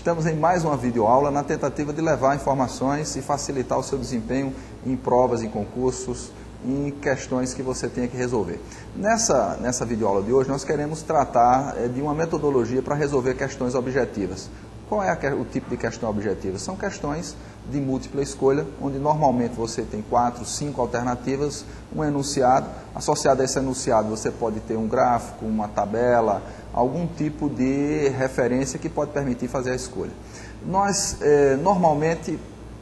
Estamos em mais uma videoaula na tentativa de levar informações e facilitar o seu desempenho em provas, em concursos, em questões que você tenha que resolver. Nessa videoaula de hoje nós queremos tratar de uma metodologia para resolver questões objetivas. Qual é o tipo de questão objetiva? São questões de múltipla escolha, onde normalmente você tem 4, 5 alternativas, um enunciado. Associado a esse enunciado você pode ter um gráfico, uma tabela, algum tipo de referência que pode permitir fazer a escolha. Nós, normalmente,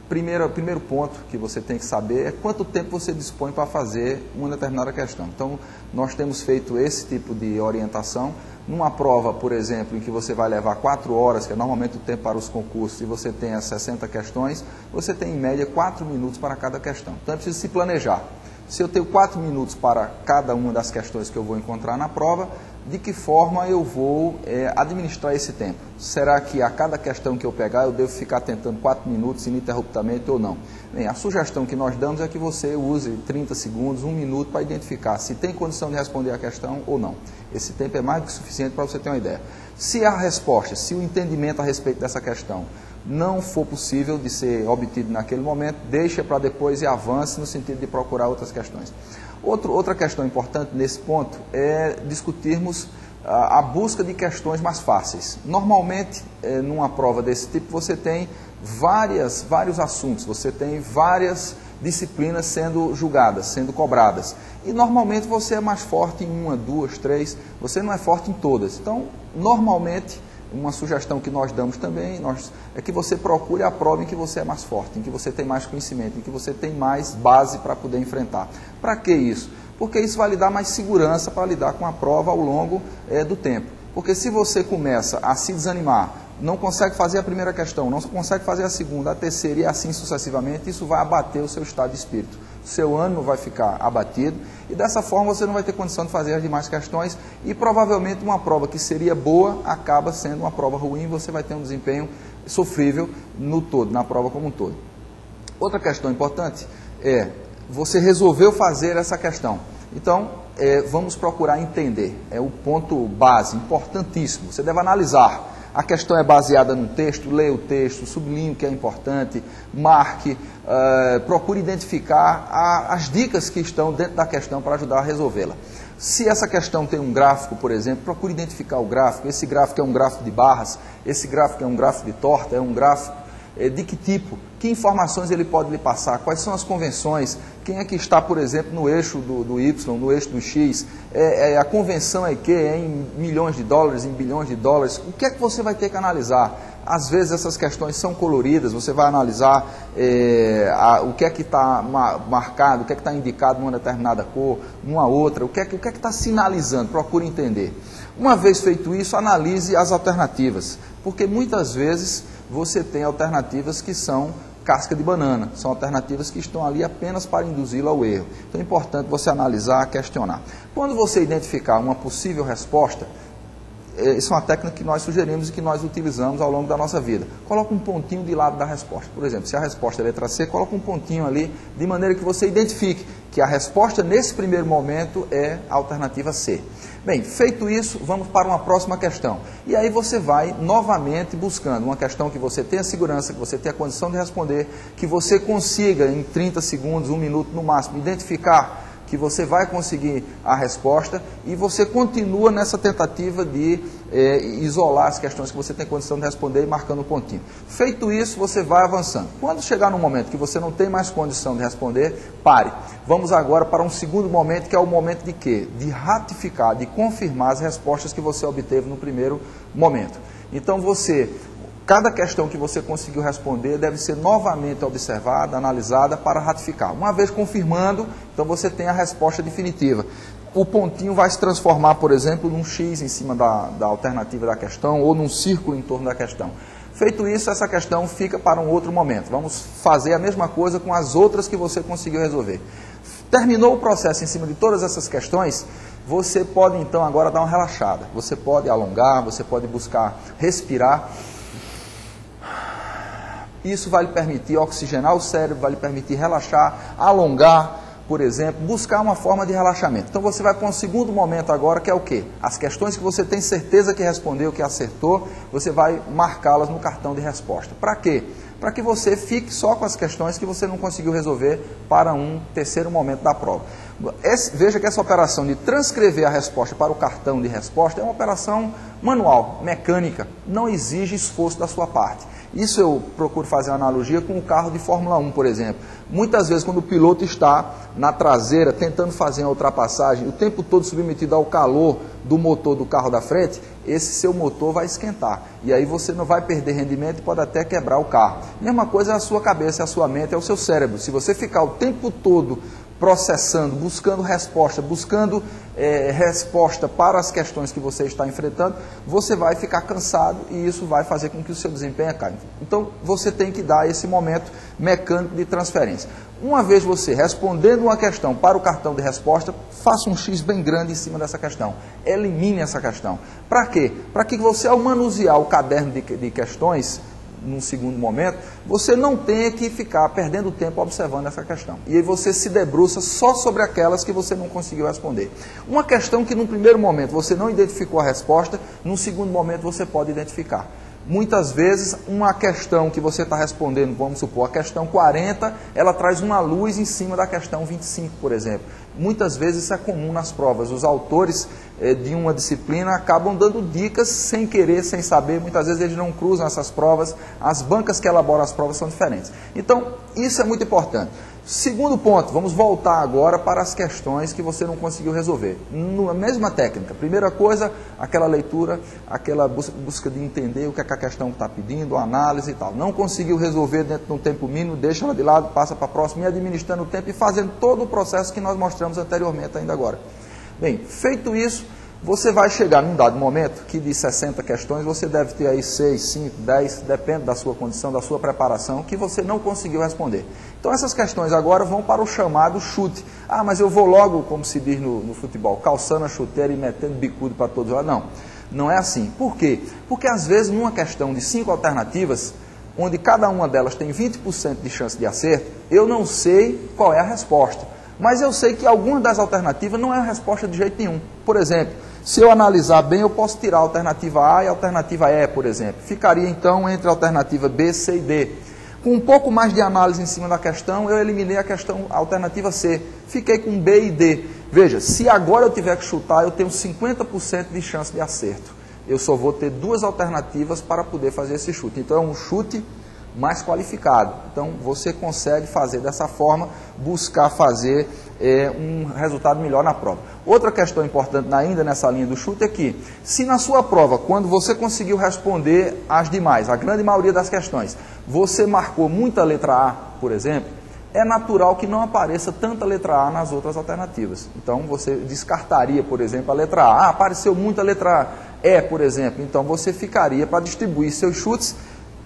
primeiro ponto que você tem que saber é quanto tempo você dispõe para fazer uma determinada questão. Então, nós temos feito esse tipo de orientação. Numa prova, por exemplo, em que você vai levar 4 horas, que é normalmente o tempo para os concursos, e você tem as 60 questões, você tem em média 4 minutos para cada questão. Então é preciso se planejar. Se eu tenho 4 minutos para cada uma das questões que eu vou encontrar na prova, de que forma eu vou administrar esse tempo? Será que a cada questão que eu pegar eu devo ficar tentando 4 minutos ininterruptamente ou não? Bem, a sugestão que nós damos é que você use 30 segundos, 1 minuto para identificar se tem condição de responder a questão ou não. Esse tempo é mais do que suficiente para você ter uma ideia. Se a resposta, se o entendimento a respeito dessa questão não for possível de ser obtido naquele momento, deixa para depois e avance no sentido de procurar outras questões. Outra questão importante nesse ponto é discutirmos a busca de questões mais fáceis. Normalmente, numa prova desse tipo, você tem vários assuntos, você tem várias disciplinas sendo julgadas, sendo cobradas. E normalmente você é mais forte em 1, 2, 3, você não é forte em todas. Então, normalmente, uma sugestão que nós damos também é que você procure a prova em que você é mais forte, em que você tem mais conhecimento, em que você tem mais base para poder enfrentar. Para que isso? Porque isso vai lhe dar mais segurança para lidar com a prova ao longo do tempo. Porque se você começa a se desanimar, não consegue fazer a primeira questão, não consegue fazer a segunda, a terceira e assim sucessivamente, isso vai abater o seu estado de espírito. O seu ânimo vai ficar abatido e dessa forma você não vai ter condição de fazer as demais questões e provavelmente uma prova que seria boa acaba sendo uma prova ruim, você vai ter um desempenho sofrível no todo, na prova como um todo. Outra questão importante é, você resolveu fazer essa questão, então vamos procurar entender, é o ponto base, importantíssimo, você deve analisar. A questão é baseada num texto, leia o texto, sublinhe o que é importante, marque, procure identificar as dicas que estão dentro da questão para ajudar a resolvê-la. Se essa questão tem um gráfico, por exemplo, procure identificar o gráfico. Esse gráfico é um gráfico de barras, esse gráfico é um gráfico de torta, é um gráfico de que tipo? Que informações ele pode lhe passar? Quais são as convenções? Quem é que está, por exemplo, no eixo do Y, no eixo do X? A convenção é que é em milhões de dólares, em bilhões de dólares? O que é que você vai ter que analisar? Às vezes essas questões são coloridas, você vai analisar o que é que está marcado, o que é que está indicado numa determinada cor, numa outra, o que é que está sinalizando, procure entender. Uma vez feito isso, analise as alternativas, porque muitas vezes você tem alternativas que são casca de banana, são alternativas que estão ali apenas para induzi-lo ao erro. Então é importante você analisar, questionar. Quando você identificar uma possível resposta, isso é uma técnica que nós sugerimos e que nós utilizamos ao longo da nossa vida. Coloca um pontinho de lado da resposta. Por exemplo, se a resposta é letra C, coloca um pontinho ali, de maneira que você identifique que a resposta nesse primeiro momento é a alternativa C. Bem, feito isso, vamos para uma próxima questão. E aí você vai novamente buscando uma questão que você tenha segurança, que você tenha condição de responder, que você consiga em 30 segundos, 1 minuto no máximo, identificar que você vai conseguir a resposta e você continua nessa tentativa de isolar as questões que você tem condição de responder e marcando o pontinho. Feito isso, você vai avançando. Quando chegar no momento que você não tem mais condição de responder, pare. Vamos agora para um segundo momento, que é o momento de quê? De ratificar, de confirmar as respostas que você obteve no primeiro momento. Então cada questão que você conseguiu responder deve ser novamente observada, analisada para ratificar. Uma vez confirmando, então você tem a resposta definitiva. O pontinho vai se transformar, por exemplo, num X em cima da alternativa da questão ou num círculo em torno da questão. Feito isso, essa questão fica para um outro momento. Vamos fazer a mesma coisa com as outras que você conseguiu resolver. Terminou o processo em cima de todas essas questões, você pode então agora dar uma relaxada. Você pode alongar, você pode buscar respirar. Isso vai lhe permitir oxigenar o cérebro, vai lhe permitir relaxar, alongar, por exemplo, buscar uma forma de relaxamento. Então você vai para um segundo momento agora, que é o quê? As questões que você tem certeza que respondeu, que acertou, você vai marcá-las no cartão de resposta. Para quê? Para que você fique só com as questões que você não conseguiu resolver para um terceiro momento da prova. Veja que essa operação de transcrever a resposta para o cartão de resposta é uma operação manual, mecânica, não exige esforço da sua parte. Isso eu procuro fazer uma analogia com o carro de Fórmula 1, por exemplo. Muitas vezes, quando o piloto está na traseira tentando fazer a ultrapassagem, o tempo todo submetido ao calor do motor do carro da frente, esse seu motor vai esquentar. E aí você não vai perder rendimento e pode até quebrar o carro. Mesma coisa é a sua cabeça, a sua mente, é o seu cérebro. Se você ficar o tempo todo processando, buscando resposta, resposta para as questões que você está enfrentando, você vai ficar cansado e isso vai fazer com que o seu desempenho caia. Então, você tem que dar esse momento mecânico de transferência. Uma vez você respondendo uma questão para o cartão de resposta, faça um X bem grande em cima dessa questão. Elimine essa questão. Para quê? Para que você, ao manusear o caderno de questões, num segundo momento, você não tenha que ficar perdendo tempo observando essa questão. E aí você se debruça só sobre aquelas que você não conseguiu responder. Uma questão que num primeiro momento você não identificou a resposta, num segundo momento você pode identificar. Muitas vezes, uma questão que você está respondendo, vamos supor, a questão 40, ela traz uma luz em cima da questão 25, por exemplo. Muitas vezes isso é comum nas provas. Os autores de uma disciplina acabam dando dicas sem querer, sem saber. Muitas vezes eles não cruzam essas provas. As bancas que elaboram as provas são diferentes. Então, isso é muito importante. Segundo ponto, vamos voltar agora para as questões que você não conseguiu resolver. Na mesma técnica, primeira coisa, aquela leitura, aquela busca de entender o que é que a questão está pedindo, a análise e tal. Não conseguiu resolver dentro de um tempo mínimo, deixa ela de lado, passa para a próxima, e administrando o tempo e fazendo todo o processo que nós mostramos anteriormente ainda agora. Bem, feito isso, você vai chegar num dado momento que de 60 questões você deve ter aí 6, 5, 10, depende da sua condição, da sua preparação, que você não conseguiu responder. Então essas questões agora vão para o chamado chute. Ah, mas eu vou logo, como se diz no futebol, calçando a chuteira e metendo bicudo para todos os lados. Não, não é assim. Por quê? Porque às vezes numa questão de 5 alternativas, onde cada uma delas tem 20% de chance de acerto, eu não sei qual é a resposta. Mas eu sei que alguma das alternativas não é a resposta de jeito nenhum. Por exemplo, se eu analisar bem, eu posso tirar a alternativa A e a alternativa E, por exemplo. Ficaria então entre a alternativa B, C e D. Com um pouco mais de análise em cima da questão, eu eliminei a alternativa C. Fiquei com B e D. Veja, se agora eu tiver que chutar, eu tenho 50% de chance de acerto. Eu só vou ter 2 alternativas para poder fazer esse chute. Então é um chute mais qualificado. Então você consegue fazer dessa forma, buscar fazer um resultado melhor na prova. Outra questão importante ainda nessa linha do chute é que, se na sua prova, quando você conseguiu responder as demais, a grande maioria das questões, você marcou muita letra A, por exemplo, é natural que não apareça tanta letra A nas outras alternativas. Então você descartaria, por exemplo, a letra A. Ah, apareceu muita letra E, por exemplo. Então você ficaria para distribuir seus chutes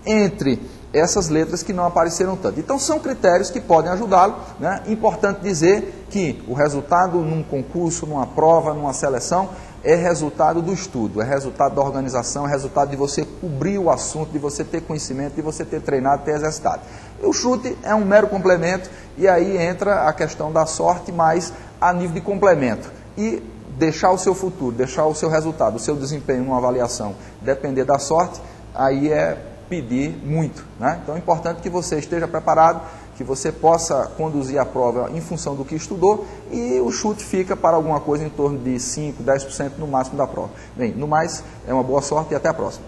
entre essas letras que não apareceram tanto. Então são critérios que podem ajudá-lo, né? Importante dizer que o resultado num concurso, numa prova, numa seleção, é resultado do estudo, é resultado da organização, é resultado de você cobrir o assunto, de você ter conhecimento, de você ter treinado, ter exercitado. O chute é um mero complemento e aí entra a questão da sorte, mas a nível de complemento. E deixar o seu futuro, deixar o seu resultado, o seu desempenho numa avaliação depender da sorte, aí é pedir muito, né? Então é importante que você esteja preparado, que você possa conduzir a prova em função do que estudou e o chute fica para alguma coisa em torno de 5, 10% no máximo da prova. Bem, no mais, é uma boa sorte e até a próxima.